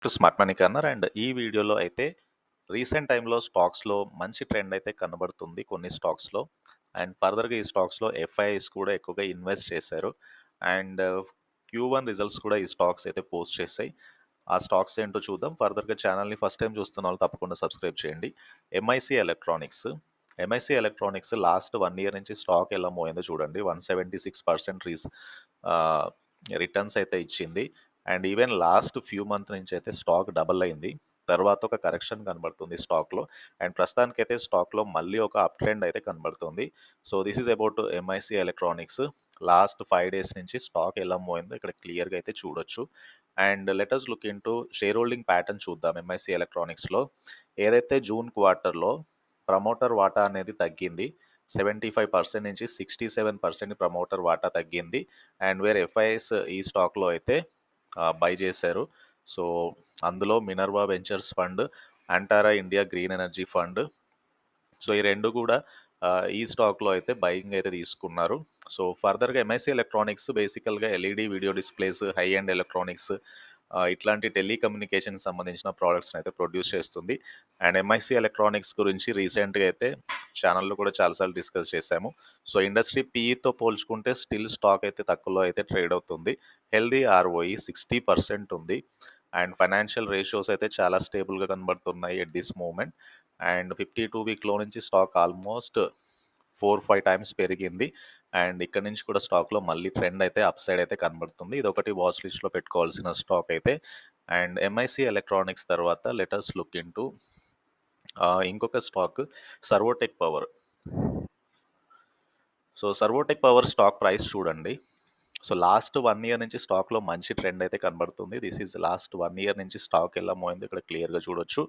To smart money corner. And ఈ వీడియోలో అయితే రీసెంట్ టైంలో స్టాక్స్లో మంచి ట్రెండ్ అయితే కనబడుతుంది కొన్ని స్టాక్స్లో. అండ్ ఫర్దర్గా ఈ స్టాక్స్లో ఎఫ్ఐఎస్ కూడా ఎక్కువగా ఇన్వెస్ట్ చేశారు. అండ్ Q1 రిజల్ట్స్ కూడా ఈ స్టాక్స్ అయితే పోస్ట్ చేశాయి. ఆ స్టాక్స్ ఏంటో చూద్దాం. ఫర్దర్గా ఛానల్ని ఫస్ట్ టైం చూస్తున్న వాళ్ళు తప్పకుండా సబ్స్క్రైబ్ చేయండి. MIC electronics. MIC electronics last 1 year నుంచి స్టాక్ ఎలా మోయిందో చూడండి. 176% రిటర్న్స్ అయితే ఇచ్చింది. And even last few month నుంచి అయితే స్టాక్ డబల్ అయింది. తర్వాత ఒక కరెక్షన్ కనబడుతుంది స్టాక్లో. అండ్ ప్రస్తుతానికైతే స్టాక్లో మళ్ళీ ఒక అప్ ట్రెండ్ అయితే కనబడుతుంది. So this is about MIC electronics. Last 5 days నుంచి స్టాక్ ఎలా మోయిందో ఇక్కడ క్లియర్గా అయితే చూడొచ్చు. And letters look into share holding pattern చూద్దాం. ఎంఐసి ఎలక్ట్రానిక్స్లో ఏదైతే జూన్ క్వార్టర్లో ప్రమోటర్ వాటా అనేది తగ్గింది, 75% నుంచి 67% ప్రమోటర్ వాటా తగ్గింది. అండ్ వేర్ ఎఫ్ఐఎస్ ఈ స్టాక్లో అయితే బై చేశారు. సో అందులో మినర్వా వెంచర్స్ ఫండ్, అంటారా India green energy fund, so ఈ రెండు కూడా ఈ స్టాక్లో అయితే బయింగ్ అయితే తీసుకున్నారు. సో ఫర్దర్గా ఎంఐసి ఎలక్ట్రానిక్స్ బేసికల్గా LED video displays, high and electronics, ఇట్లాంటి టెలికమ్యూనికేషన్ సంబంధించిన ప్రోడక్ట్స్ని అయితే ప్రొడ్యూస్ చేస్తుంది. అండ్ ఎంఐసి ఎలక్ట్రానిక్స్ గురించి రీసెంట్గా అయితే ఛానల్లో కూడా చాలాసార్లు డిస్కస్ చేశాము. సో ఇండస్ట్రీ పీఈతో పోల్చుకుంటే స్టిల్ స్టాక్ అయితే తక్కువలో అయితే ట్రేడ్ అవుతుంది. హెల్దీ ఆర్ఓఈ 60% ఉంది. అండ్ ఫైనాన్షియల్ రేషియోస్ అయితే చాలా స్టేబుల్గా కనబడుతున్నాయి ఎట్ దిస్ మూమెంట్. అండ్ 52-వీక్లో నుంచి స్టాక్ ఆల్మోస్ట్ 4-5 టైమ్స్ పెరిగింది. అండ్ ఇక్కడ నుంచి కూడా స్టాక్లో మళ్ళీ ట్రెండ్ అయితే అప్ సైడ్ అయితే కనబడుతుంది. ఇది ఒకటి వాచ్ లిస్ట్లో పెట్టుకోవాల్సిన స్టాక్ అయితే. అండ్ ఎంఐసి ఎలక్ట్రానిక్స్ తర్వాత లెటర్స్ లుక్ ఇంటూ ఇంకొక stock Servotech power. So Servotech power stock price చూడండి. సో లాస్ట్ 1 ఇయర్ నుంచి స్టాక్లో మంచి ట్రెండ్ అయితే కనబడుతుంది. దిస్ ఈజ్ లాస్ట్ 1 ఇయర్ నుంచి స్టాక్ ఎలా మోయిందో ఇక్కడ క్లియర్గా చూడొచ్చు.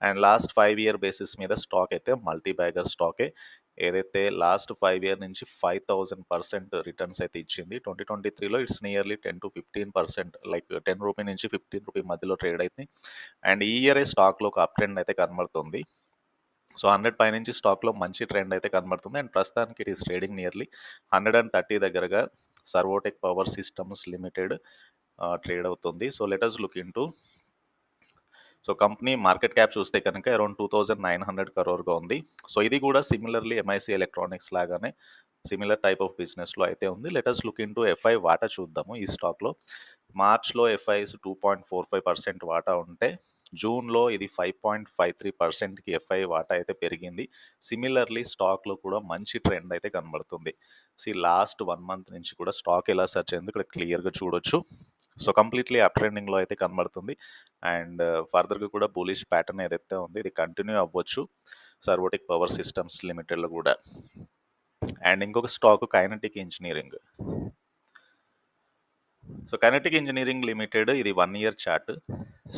అండ్ లాస్ట్ 5 ఇయర్ బేసిస్ మీద స్టాక్ అయితే మల్టీ బ్యాగర్ స్టాకే. ఏదైతే లాస్ట్ 5 ఇయర్ నుంచి 5000% రిటర్న్స్ అయితే ఇచ్చింది. 2023లో ఇట్స్ నియర్లీ 10-15%, లైక్ 10 రూపీ నుంచి 15 రూపీ మధ్యలో ట్రేడ్ అయింది. అండ్ ఈ ఇయరే స్టాక్లో ఒక అప్ ట్రెండ్ అయితే కనబడుతుంది. సో 100 పైనుంచి స్టాక్లో మంచి ట్రెండ్ అయితే కనబడుతుంది. అండ్ ప్రస్తుతానికి ఇట్ ఈస్ ట్రేడింగ్ నియర్లీ 130 దగ్గరగా Servotech power systems limited trade అవుతుంది. So let us look into. So company market cap చూస్తే కనుక అరౌండ్ 2900 crore ఉంది. సో ఇది కూడా సిమిలర్లీ ఎంఐసి ఎలక్ట్రానిక్స్ లాగానే సిమిలర్ టైప్ ఆఫ్ బిజినెస్లో అయితే ఉంది. లెటర్స్ లుక్ ఇంటూ ఎఫ్ఐ వాటా చూద్దాము. ఈ స్టాక్లో మార్చ్లో ఎఫ్ఐస్ 2.45% వాటా ఉంటే జూన్లో ఇది 5.53%కి ఎఫ్ఐ వాటా అయితే పెరిగింది. సిమిలర్లీ స్టాక్లో కూడా మంచి ట్రెండ్ అయితే కనబడుతుంది. లాస్ట్ 1 మంత్ నుంచి కూడా స్టాక్ ఎలా సర్చ్ అయింది ఇక్కడ క్లియర్గా చూడొచ్చు. సో కంప్లీట్లీ అప్ ట్రెండింగ్లో అయితే కనబడుతుంది. అండ్ ఫర్దర్గా కూడా బులిష్ ప్యాటర్న్ ఏదైతే ఉంది ఇది కంటిన్యూ అవ్వచ్చు సర్వోటిక్ పవర్ సిస్టమ్స్ లిమిటెడ్లో కూడా. అండ్ ఇంకొక stock kinetic engineering. So kinetic engineering limited ఇది 1 ఇయర్ చార్ట్.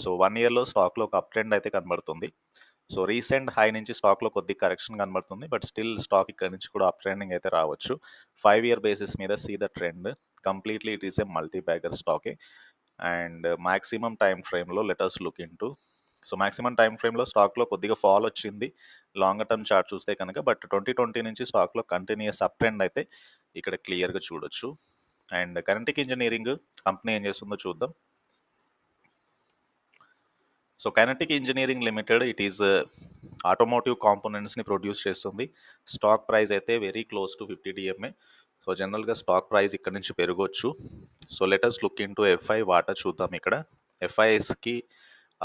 సో 1 ఇయర్లో స్టాక్లో ఒక అప్ ట్రెండ్ అయితే కనబడుతుంది. సో రీసెంట్ హై నుంచి స్టాక్లో కొద్ది కరెక్షన్ కనబడుతుంది, బట్ స్టిల్ స్టాక్ ఇక్కడ నుంచి కూడా అప్ ట్రెండింగ్ అయితే రావచ్చు. 5 ఇయర్ బేసిస్ మీద see the trend. Completely it is a multi bagger స్టాకే. అండ్ మాక్సిమం టైం ఫ్రేమ్లో let us look into. So maximum time ఫ్రేమ్లో స్టాక్లో కొద్దిగా ఫాల్ వచ్చింది లాంగర్ టర్మ్ చార్ట్ చూస్తే కనుక, బట్ 2020 నుంచి స్టాక్లో కంటిన్యూస్ అప్ ట్రెండ్ అయితే ఇక్కడ క్లియర్గా చూడొచ్చు. అండ్ కైనెటిక్ ఇంజనీరింగ్ కంపెనీ ఏం చేస్తుందో చూద్దాం. So kinetic engineering limited it is automotive కాంపోనెంట్స్ని ప్రొడ్యూస్ చేస్తుంది. స్టాక్ ప్రైస్ అయితే very close to 50 DMA. So జనరల్గా స్టాక్ ప్రైస్ ఇక్కడ నుంచి పెరగవచ్చు. So let us look into FI వాటా చూద్దాం. ఇక్కడ ఎఫ్ఐఎస్కి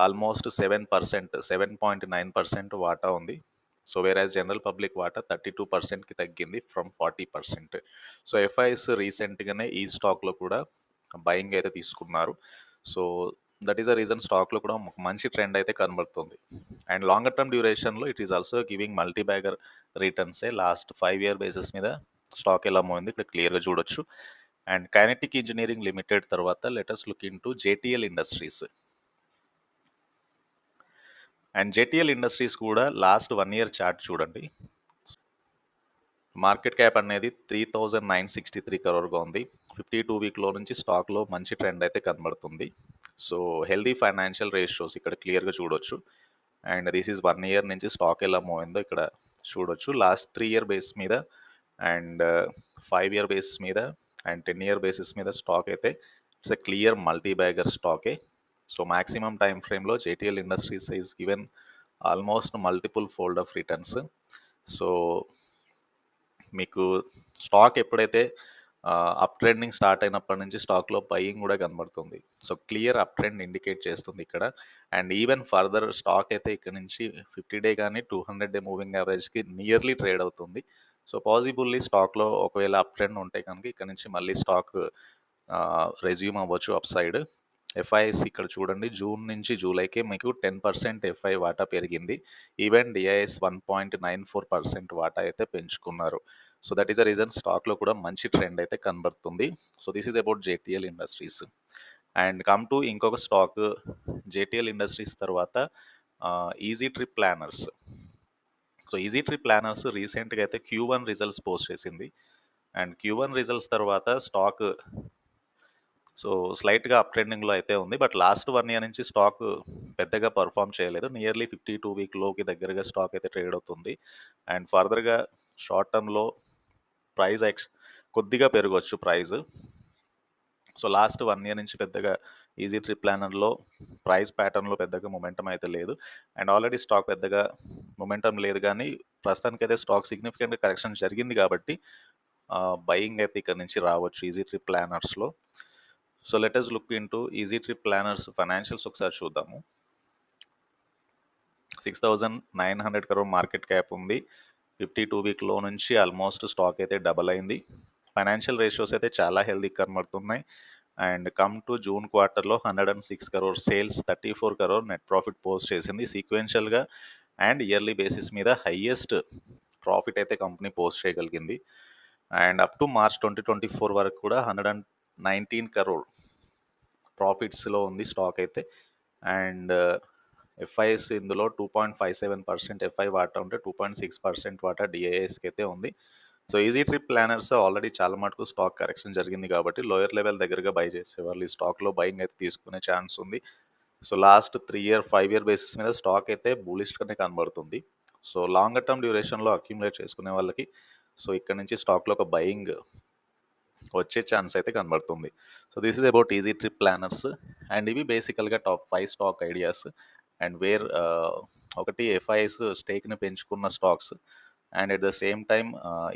ఆల్మోస్ట్ 7%, 7.9% వాటా ఉంది. సో వేరాజ్ జనరల్ పబ్లిక్ వాటా 32%కి తగ్గింది ఫ్రమ్ 40%. సో ఎఫ్ఐఎస్ రీసెంట్గానే ఈ స్టాక్లో కూడా బయింగ్ అయితే తీసుకున్నారు. So that is the reason స్టాక్లో కూడా మంచి ట్రెండ్ అయితే కనబడుతుంది. అండ్ లాంగర్ టర్మ్ డ్యూరేషన్లో it is also giving multi bagger రిటర్న్సే. లాస్ట్ 5 ఇయర్ బేసిస్ మీద స్టాక్ ఎలా మోయింది ఇక్కడ క్లియర్గా చూడొచ్చు. అండ్ కైనెటిక్ ఇంజనీరింగ్ లిమిటెడ్ తర్వాత let us look into JTL industries. And JTL industries కూడా లాస్ట్ 1 ఇయర్ చార్ట్ చూడండి. మార్కెట్ క్యాప్ అనేది 3963 crore ఉంది. 52-వీక్లో నుంచి స్టాక్లో మంచి ట్రెండ్ అయితే కనబడుతుంది. సో హెల్దీ ఫైనాన్షియల్ రేషియోస్ ఇక్కడ క్లియర్గా చూడొచ్చు. అండ్ దిస్ ఈజ్ 1 ఇయర్ నుంచి స్టాక్ ఎలా మోయిందో ఇక్కడ చూడొచ్చు. లాస్ట్ 3 ఇయర్ బేస్ మీద అండ్ 5 ఇయర్ బేసిస్ మీద అండ్ 10 ఇయర్ బేసిస్ మీద స్టాక్ అయితే it's a clear multi bagger స్టాకే. సో మాక్సిమం టైమ్ ఫ్రేమ్లో JTL industries is given almost multiple fold of returns. So మీకు స్టాక్ ఎప్పుడైతే అప్ ట్రెండింగ్ స్టార్ట్ అయినప్పటి నుంచి స్టాక్లో బయింగ్ కూడా కనబడుతుంది. So clear up trend indicate చేస్తుంది ఇక్కడ. అండ్ ఈవెన్ ఫర్దర్ స్టాక్ అయితే ఇక్కడ నుంచి 50 డే కానీ 200 డే మూవింగ్ యావరేజ్కి నియర్లీ ట్రేడ్ అవుతుంది. సో పాసిబుల్లీ స్టాక్లో ఒకవేళ అప్ ట్రెండ్ ఉంటే కనుక ఇక్కడ నుంచి మళ్ళీ స్టాక్ రెజ్యూమ్ అవ్వచ్చు అప్ సైడ్. ఎఫ్ఐఎస్ ఇక్కడ చూడండి, జూన్ నుంచి జూలైకే మీకు 10% ఎఫ్ఐ వాటా పెరిగింది. ఈవెన్ డిఐఎస్ 1.94% వాటా అయితే పెంచుకున్నారు. So that is the reason స్టాక్లో కూడా మంచి ట్రెండ్ అయితే కనబడుతుంది. So this is about JTL industries. And come to ఇంకొక స్టాక్ జేటీఎల్ ఇండస్ట్రీస్ తర్వాత easy Trip planners. So easy Trip planners రీసెంట్గా అయితే Q1 రిజల్ట్స్ పోస్ట్ చేసింది. అండ్ Q1 రిజల్ట్స్ తర్వాత స్టాక్ సో స్లైట్గా అప్ ట్రెండింగ్లో అయితే ఉంది. బట్ లాస్ట్ 1 ఇయర్ నుంచి స్టాక్ పెద్దగా పర్ఫామ్ చేయలేదు. నియర్లీ 52 వీక్ లోకి దగ్గరగా స్టాక్ అయితే ట్రేడ్ అవుతుంది. అండ్ ఫర్దర్గా షార్ట్ టర్మ్లో ప్రైస్ కొద్దిగా పెరగవచ్చు ప్రైస్. సో లాస్ట్ 1 ఇయర్ నుంచి పెద్దగా ఈజీ ట్రిప్ ప్లానర్లో ప్రైస్ ప్యాటర్న్లో పెద్దగా మొమెంటం అయితే లేదు. అండ్ ఆల్రెడీ స్టాక్ పెద్దగా మొమెంటం లేదు, కానీ ప్రస్తుతానికైతే స్టాక్ సిగ్నిఫికెంట్ కరెక్షన్ జరిగింది కాబట్టి బయింగ్ అయితే ఇక్కడ నుంచి రావచ్చు ఈజీ ట్రిప్ ప్లానర్స్లో. So let us look into Easy Trip Planners financials ఒకసారి చూద్దాము. 6,900 crore మార్కెట్ క్యాప్ ఉంది. 52 వీక్ లో నుంచి ఆల్మోస్ట్ స్టాక్ అయితే డబల్ అయింది. ఫైనాన్షియల్ రేషియోస్ అయితే చాలా హెల్దీ కనబడుతున్నాయి. అండ్ కమ్ టు జూన్ క్వార్టర్లో 106 crore sales, 34 crore net profit post చేసింది. సీక్వెన్షియల్గా అండ్ ఇయర్లీ బేసిస్ మీద హయ్యెస్ట్ ప్రాఫిట్ అయితే కంపెనీ పోస్ట్ చేయగలిగింది. అండ్ అప్ టు మార్చ్ 2024 వరకు కూడా 119 crore ప్రాఫిట్స్లో ఉంది స్టాక్ అయితే. అండ్ ఎఫ్ఐఎస్ ఇందులో 2.57% ఎఫ్ఐ వాటా ఉంటే 2.6% వాటా డిఐఎస్కి అయితే ఉంది. So easy Trip planners already చాలా మటుకు స్టాక్ కరెక్షన్ జరిగింది కాబట్టి లోయర్ లెవెల్ దగ్గరగా బై చేసేవాళ్ళు ఈ స్టాక్లో బయింగ్ అయితే తీసుకునే ఛాన్స్ ఉంది. So last 3 year 5 year basis మీద స్టాక్ అయితే బులిష్గానే కనబడుతుంది. సో లాంగర్ టర్మ్ డ్యూరేషన్లో అక్యుములేట్ చేసుకునే వాళ్ళకి సో ఇక్కడ నుంచి స్టాక్లో ఒక బయింగ్ వచ్చే ఛాన్స్ అయితే కనబడుతుంది. So this is about Easy Trip Planners. And ఇవి బేసికల్గా top 5 stock ideas. And where ఒకటి ఎఫ్ఐఎస్ స్టేక్ని పెంచుకున్న stocks. And at the same time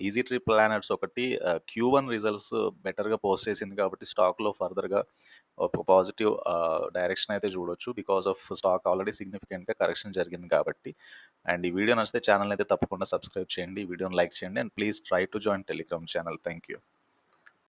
Easy Trip Planners ఒకటి Q1 రిజల్ట్స్ బెటర్గా పోస్ట్ చేసింది కాబట్టి స్టాక్లో ఫర్దర్గా ఒక పాజిటివ్ డైరెక్షన్ అయితే చూడొచ్చు. బికాస్ ఆఫ్ స్టాక్ ఆల్రెడీ సిగ్నిఫికెంట్గా కరెక్షన్ జరిగింది కాబట్టి. అండ్ ఈ వీడియో నచ్చితే ఛానల్ అయితే తప్పకుండా సబ్స్క్రైబ్ చేయండి, ఈ వీడియోని లైక్ చేయండి, and please try to join Telegram channel. Thank you.